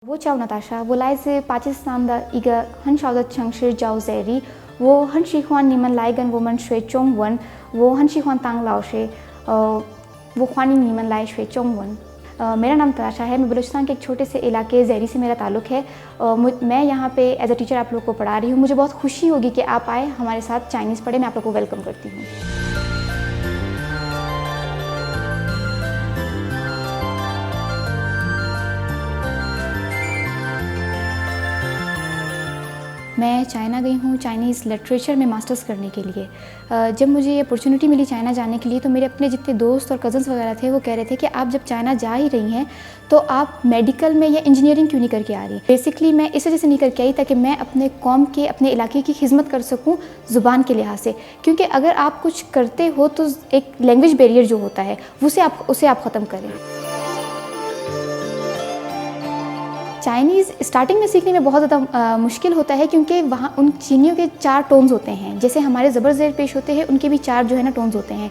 我叫 Natasha，我来自巴基斯坦的一个很小的城市叫 Zeri。我很喜欢你们来跟我们学中文，我很喜欢当老师，वो ख्वानी नीमन लाए शे चोंगवन। मेरा नाम तराशा है। मैं बलूचिस्तान के एक छोटे से इलाके ज़हरी से मेरा ताल्लुक़ है। मैं यहाँ पे एज अ टीचर आप लोग को पढ़ा रही हूँ। मुझे बहुत खुशी होगी कि आप आए हमारे साथ चाइनीज़ पढ़े। मैं आप लोग को वेलकम करती हूँ। मैं चाइना गई हूँ चाइनीज़ लिटरेचर में मास्टर्स करने के लिए। जब मुझे ये अपॉर्चुनिटी मिली चाइना जाने के लिए तो मेरे अपने जितने दोस्त और कज़न्स वगैरह थे वो कह रहे थे कि आप जब चाइना जा ही रही हैं तो आप मेडिकल में या इंजीनियरिंग क्यों नहीं करके आ रही। बेसिकली मैं इस वजह से नहीं करके आई ताकि मैं अपने कौम के अपने इलाके की खिदमत कर सकूँ ज़ुबान के लिहाज से, क्योंकि अगर आप कुछ करते हो तो एक लैंग्वेज बैरियर जो होता है उसे आप ख़त्म करें। चाइनीज़ स्टार्टिंग में सीखने में बहुत ज़्यादा मुश्किल होता है, क्योंकि वहाँ उन चीनियों के 4 टोन्स होते हैं। जैसे हमारे ज़बर ज़ेर पेश होते हैं, उनके भी 4 जो है ना टोन्स होते हैं।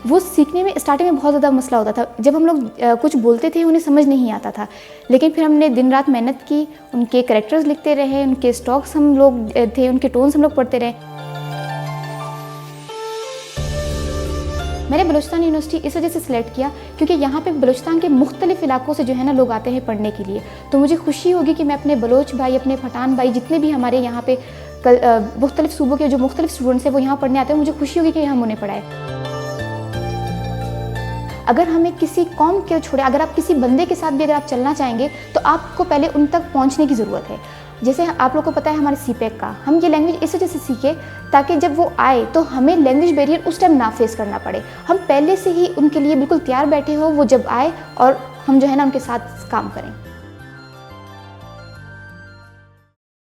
वो सीखने में स्टार्टिंग में बहुत ज़्यादा मसला होता था। जब हम लोग कुछ बोलते थे उन्हें समझ नहीं आता था, लेकिन फिर हमने दिन रात मेहनत की, उनके कैरेक्टर्स लिखते रहे, उनके स्टॉक्स हम लोग थे, उनके टोन्स हम लोग पढ़ते रहे। मैंने बलूचिस्तान यूनिवर्सिटी इस वजह से सिलेक्ट किया क्योंकि यहाँ पे बलूचिस्तान के मुख्तलिफ़ इलाकों से जो है ना लोग आते हैं पढ़ने के लिए। तो मुझे खुशी होगी कि मैं अपने बलोच भाई, अपने पठान भाई, जितने भी हमारे यहाँ पे मुख्तलिफ़ सूबों के जो मुख्तलिफ़ स्टूडेंट्स हैं वो यहाँ पढ़ने आते हैं, मुझे खुशी होगी कि हम उन्हें पढ़ाएं। अगर हमें किसी कौम के छोड़े, अगर आप किसी बंदे के साथ भी अगर आप चलना चाहेंगे तो आपको पहले उन तक पहुँचने की ज़रूरत है। जैसे आप लोग को पता है हमारे सीपेक का, हम ये लैंग्वेज इस वजह से सीखे ताकि जब वो आए तो हमें लैंग्वेज बैरियर उस टाइम ना फेस करना पड़े। हम पहले से ही उनके लिए बिल्कुल तैयार बैठे हो, वो जब आए और हम जो है ना उनके साथ काम करें।